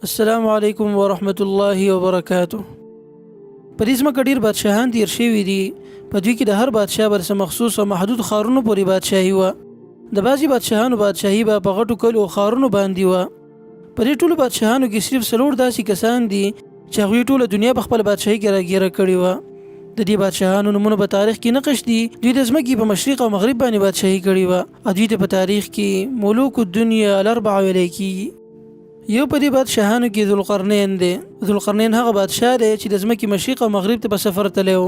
السلام علیکم ورحمت الله وبرکاتو. په دې ځمکه ډیر بادشاهان تیر شوي دي. په دوی کې د هر بادشاه بر څه مخصوص او محدود ښارونو پورې بادشاهي وه. د بعضې بادشاهانو بادشاهي به په غټو کلیو او ښارونو باندې وه. په دې ټولو بادشاهانو کې صرف څلور داسې کسان دي چې هغوی ټوله دنیا په خپل بادشاهي کې راګیره کړې وه. د دې بادشاهانو نومونه په تاریخ کې نقش دي. دوی د ځمکې په مشرق او مغرب باندې بادشاهي کړې وه او دوی ته په تاریخ کې ملوک الدنیا الاربعه ویلی کېږي. یو په دې بادشاهانو کې ذوالقرنین دی. ذوالقرنین هغه بادشاه دی چې د ځمکې مشرق او مغرب ته په سفر تللی و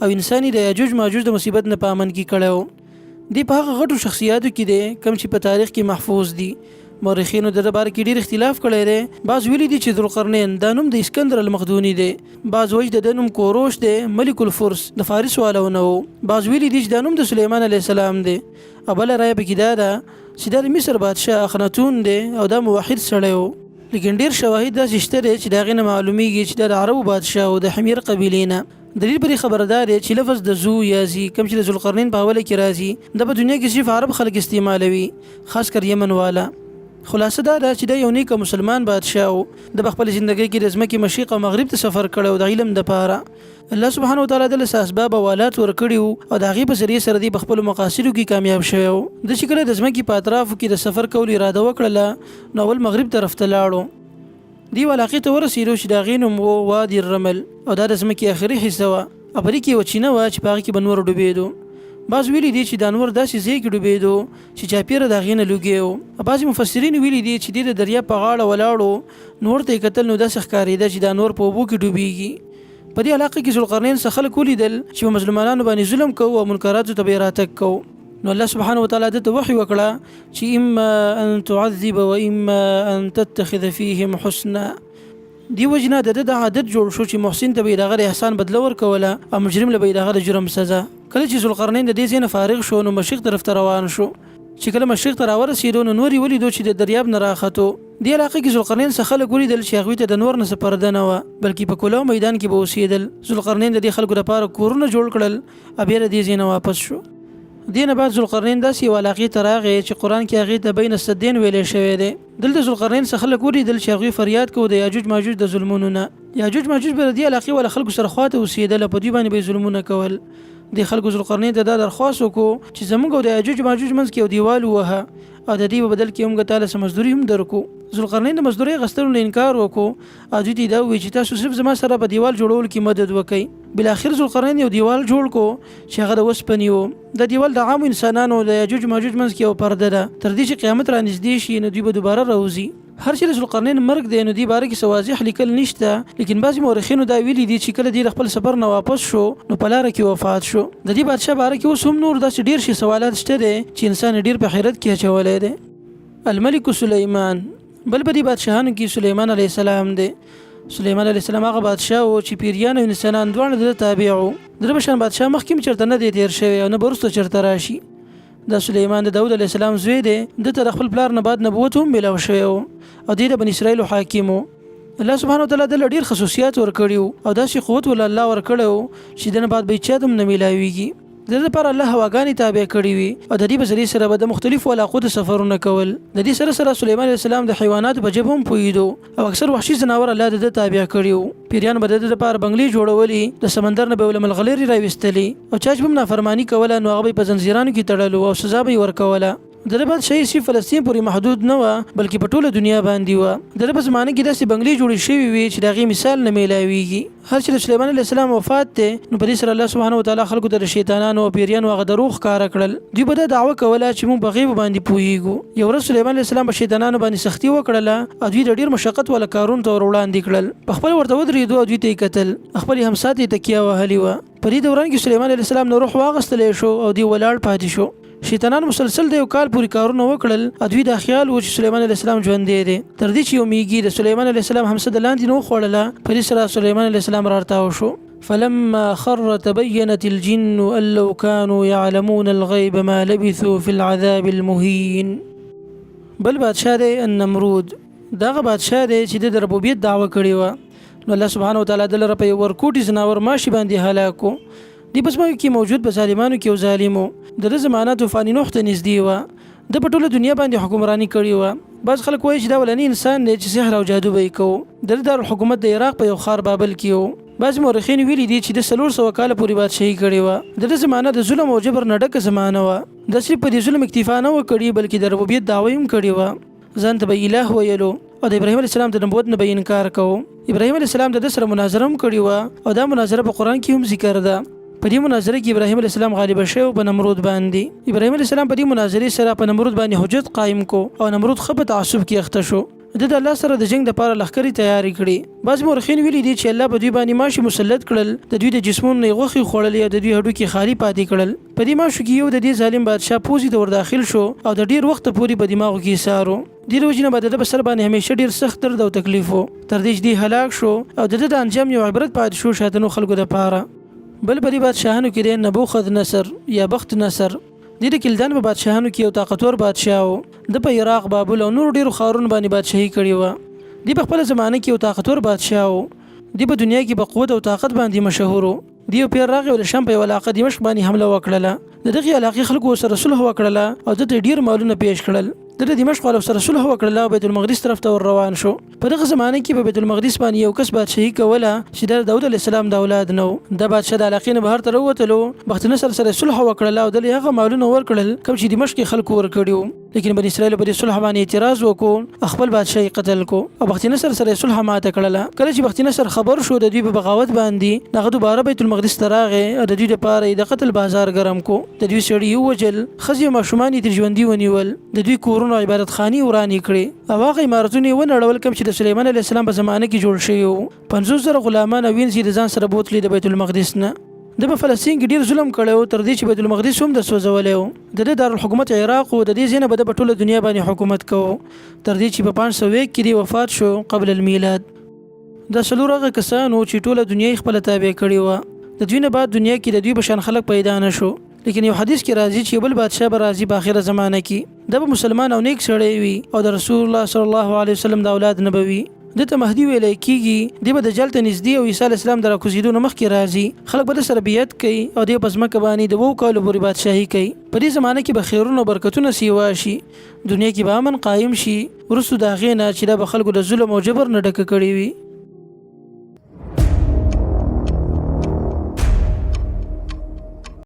او انسان یې د یاجوج ماجوج د مصیبت نه په امن کې کړی و. دی په هغه غټو شخصیاتو کې دی کوم چې په تاریخ کې محفوظ دي. مورخینو د باره کې ډیر اختلاف کړی دی. بعض ویلي دي چې ذوالقرنین دا نوم د اسکندر المقدوني دی. بعض وایي د نوم کوروش دی، ملک الفرس د فارس والونه و. بعض ویلي دي چې دا نوم د سلیمان علیه السلام دی. او بله رایه پکې دا ده چې دا د مصر بادشاه اخناتون دی او دا موحد سړی و. لیکن ډیر شواهد داسې شته دی چې د هغې نه معلومیږي چې دا د عربو بادشاه و د حمیر قبیلې نه. دلیل پرې خبردار دی چې لفظ د زو یا زی کوم چې د ذوالقرنین په حواله کې راځي دا په دنیا کې صرف عرب خلک استعمالوي، خاص کر یمن والا. خلاصه دا ده چې دا یو نیک مسلمان بادشاه و. د خپل ژوندۍ کې د ځمکې مشرق او مغرب ته سفر کړی او د علم دپاره الله سبحانه وتعالی د له اسباب او آلات ورکړي وو او د هغې په ذریعې سره دی په خپلو مقاصدو کې کامیاب شوی و. د چې کله د ځمکې په اطرافو کې د سفر کولو اراده وکړله نو اول مغرب طرف ته لاړو. دی علاقې ته ورسېدو چې د هغې نوم و وادي الرمل او دا د ځمکې آخري حصه وه او په دې کې یوه چینه وه چې په هغې کې به نور ډوبېدو. بعض ویلي دي چې دا نور داسې ځای کې ډوبېدو چې چاپېره د هغې نه لوګی و. بعضې مفسرین ویلي دي چې دی د دریاب په غاړه ولاړو نور ته یې کتل نو داسې ښکارېده چې دا نور په اوبو کې ډوبېږي. په دې علاقه کې ذوالقرنین څه خلک ولیدل چې په مظلومانانو باندې ظلم کوو او منکراتو ته به یې راتګ کوو. نو الله سبحانه وتعالی دته وحی وکړه چې اما ان تعذب و اما ان تتخذ فيهم حسنا. دی وجنه د عادت جوړ شو چې محسن ته به د هغه احسان بدله ورکوله او مجرم له به د هغه جرم سزا. کله چې ذوالقرنین د دې ځای نه فارغ شو نو مشرق طرف ته روان شو. چې کله مشرق ته راورسېدو نو نور یې ولیدو چې د دریاب نه راختو. دې علاقې کې ذوالقرنین څه خلک ولیدل چې هغوی ته د نور نه څه پرده نه وه بلکې په کلاو میدان کې به اوسېدل. ذوالقرنین د دې خلکو لپاره کورونه جوړ کړل او بیا د دې ځای نه واپس شو. دې نه بعد ذوالقرنین داسې یوه علاقې ته راغی چې قرآن کې هغې ته بین السدین ویلی شوی دی. دلته ذوالقرنین څه خلک ولیدل چې هغوی فریاد کوو د یاجوج ماجوج د ظلمونو نه. یاجوج ماجوج به د دې علاقې والا خلکو سره خواته اوسېدل او په دوی باندې به یې ظلمونه کول. دې خلکو ذوالقرنین ته دا درخواست وکړو چې زموږ او د یاجوج ماجوج منځ کې یو دیوال ووهه او د دې په بدل کې موږ تاله څه مزدوري هم درکو. ذوالقرنین د مزدورۍ اخیستلو نه انکار وکړو او دوی ته یې دا وویل چې تاسو صرف زما سره په دیوال جوړولو کې مدد وکئ. بالاخر ذوالقرنین یو دیوال جوړ کو چې هغه د اوسپنې و. د دیوال د عامو انسانانو د یاجوج ماجوج منځ کې یو پرده ده تر دې چې قیامت را نږدې شي نو دوی به دوباره راوځي. هر چې د ذوالقرنین مرګ دی نو دې باره کې څه واضح لیکل نشته، لیکن بعضې مورخینو دا ویلي دي چې کله دې له خپل سفر نه واپس شو نو په لاره کې وفات شو. د دې بادشاه باره کې اوس هم نور داسې ډېر شي سوالات شته دی چې انسان ډېر په حیرت کې اچولی دی. الملک سلیمان بل په دې بادشاهانو کې سلیمان علیه السلام دی. سلیمان علیه السلام هغه بادشاه و چې پیریان او انسانان دواړه د ده تابع وو. د ده په شان بادشاه مخکې هم چېرته نه دی تېر شوی او نه به وروسته چېرته راشي. دا سلیمان د داود علیه السلام زوی دی. ده ته د خپل پلار نه بعد نبوت هم میلاو شوی و او دی د بني اسرائیلو حاکم و. الله سبحانه وتعالی دله ډېر خصوصیات ورکړي وو او داسې قوت ول الله ورکړی و چې د نه بعد به یې چا ته هم نه میلاویږي. د دې لپاره الله هواګانې تابع کړي وي او د دې په ذریعې سره به د مختلفو علاقو ته سفرونه کول. د دې سره سره سلیمان علیه السلام د حیواناتو په ژبه هم پوهېدو او اکثر وحشي ځناور الله د ده تابع کړي وو. پیریانو به د ده لپاره بنګلې جوړولې، د سمندر نه به یې ملغلرې راویستلې او چا چې به هم نافرماني کوله نو هغه به یې په زنځیرانو کې تړلو او سزا به یې ورکوله. د ده بادشاهي صرف فلسطین پورې محدود نه وه بلکې په ټوله دنیا باندې وه. د ده په زمانه کې داسې بنګلې جوړې شوې وې چې د هغې مثال نه میلاویږي. هر چې د سلیمان علیه السلام وفات دی نو په دې سره الله سبحانه وتعالی خلکو ته د شیطانانو او پیریانو هغه دروغ ښکاره کړل. دوی به دا دعوه کوله چې موږ په غیبو باندې پوهېږو. یو ورځ سلیمان علیه السلام په شیطانانو باندې سختي وکړله او دوی د ډېر مشقت والا کارونو ته ور وړاندې کړل. په خپل ورته ودرېدو او دوی ته یې کتل. خپلې همسا ته یې تکیه وهلې وه. په دې دوران کې سلیمان علیه السلام نه روح واغستلی شو او دوی ولاړ پاتې شو. شیطانان مسلسل د یو کال پورې کارونه وکړل او دوی دا خیال و چې سلیمان علیه السلام ژوندی دی تر دې چې یو میږي د سلیمان علیه السلام همسه د لاندې نه وخوړله. په دې سره سلیمان علیه السلام راتاو شو. فلما خر تبينت الجن أن لو كانوا يعلمون الغيب ما لبثوا في العذاب المهين. بل بادشاه دی النمرود. دغه بادشاه دی چې د ربوبیت دعوه کړې وه نو الله سبحانه وتعالی د لره په یو ورکوټي ځناور ماشي باندې هلاک و. دې په ځمکه کې موجود په ظالمانو کې یو ظالم و. د ده زمانه طوفان نوح ته نږدې وه. د په ټوله دنیا باندې حکمرانی کړې وه. بعض خلک وایي چې دا ولنی انسان دی چې سحر او جادو به یې کوو. د دارالحکومت د عراق په یو ښار بابل کې و. بعض مورخین ویلي دي چې د 400 کاله پورې بادشاهي کړې وه. د زمانه د ظلم او جبر نه ډکه زمانه وه. د صرف په دې ظلم اکتفا نه و کړې بلکې د ربوبیت دعوه هم کړې وه. ځان ته به الٰه ویلو او د ابراهیم علیه السلام د نبوت نه به انکار کوو. ابراهیم علیه السلام د سره مناظره هم کړې وه او دا مناظره په قرآن کې هم ذکر ده. په دې مناظره کې ابراهیم علیه السلام غالب شوی په نمرود باندې. ابراهیم علیه السلام په دې مناظرې سره په نمرود باندې حجت قائم کو او نمرود خپه تعصب کې اخته شو. د الله سره د جنگ لپاره لښکرې تیاری کړي. بعض مورخین ویلي دي چې الله په دوی باندې ماشي مسلط کړل، د دوی د جسمونو غوښې خوړلې او د دوی هډوکي خالي پاتې کړل. په دې ماشو کې یو د دې ظالم بادشاه پوزي ته ورداخل شو او د ډیر وخت پورې په دماغو کې سارو. د روزنه بعد د بسر باندې همیشه ډیر سخت درد او تکلیف وو تر دې چې دی هلاک شو او د انجام یو عبرت پاتې شو شاتنو خلکو لپاره. بل په دې بادشاهانو کې د نبوخذ نصر یا بخت نصر د کلدان په بادشاهانو کې یو طاقتور بادشاه و. د په عراق، بابل او نور ډیرو ښارونو باندې بادشاهي کړې وه. د په خپل زمانه کې یو طاقتور بادشاه و. د په دنیا کې په قوت او طاقت باندې مشهور و. د یو پیر راغی او د شام په یو علاقه دمشق باندې حمله وکړله. د دغې علاقې خلکو سره صلح وکړله او د ډیر مالونه پیش کړل. د دمشق والو سره صلح وکړله او بیت المقدس طرف ته ور روان شو. په دغه زمانه کې په بیت المقدس باندې یو کس بادشاهي کوله چې د داود علیه السلام د اولاد نه و. د بادشاه د علاقې نه بهر ته راووتلو، بخت نصر سره صلح وکړله او دلې هغه مالونه ورکړل کوم چې دمشق کې خلکو ورکړي وو. لیکن بني اسرائیل په دې صلح باندې اعتراض وکړ، خپل بادشاهي قتل کو او بخت نصر سره صلح ماته کړله. کله چې بخت نصر خبر شو د دوی په بغاوت باندې، هغه دوباره بیت المقدس ته راغی او د دوی لپاره د قتل بازار ګرم کو. د دوی سړي ووجل، ښځې او ماشومان یې تر ژوندي ونیول، د دوی کورونه او عبادت خانې ورانې کړې او هغه عمارتونه ونړول کوم چې د سلیمان علیه السلام په زمانه کې جوړ شوي وو. 50,000 غلامان او وینځ د ځان سره بوتلې د بیت المقدس نه. د په فلسطین کې ډیر ظلم کړی تر دې چې بیت المقدس هم د سوځولی و. د دارالحکومت عراق و. د دې ځای نه به د په ټوله دنیا باندې حکومت کوو تر دې چې په 501 کې وفات شو قبل المیلاد. دا څلور هغه کسانو چې ټوله دنیا خپله تابع کړې وه. د دوی نه بعد دنیا کې د دوی په شان خلک پیدا نه شو. لیکن یو حدیث کې راځي چې بل بادشاه به راځي په آخره زمانه کې، د به مسلمان او نیک سړی وي او د رسول الله صلی الله علیه وسلم د اولاد نه به وي. دته مهدی ویل کېږي، دی به دجال ته نږدې او عیسی علیه السلام د راکوزېدو نه مخکې راځي. خلک به سره بیعت کوي او دی په ځمکه باندې د 2 کالو پورې بادشاهي کوي. په دې زمانه کې به خیرونه او برکتونه سیوا شي، دنیا کې به امن قایم شي. وروسته د هغې نه چې دا به خلکو د ظلم او جبر نه ډکه کړې وي.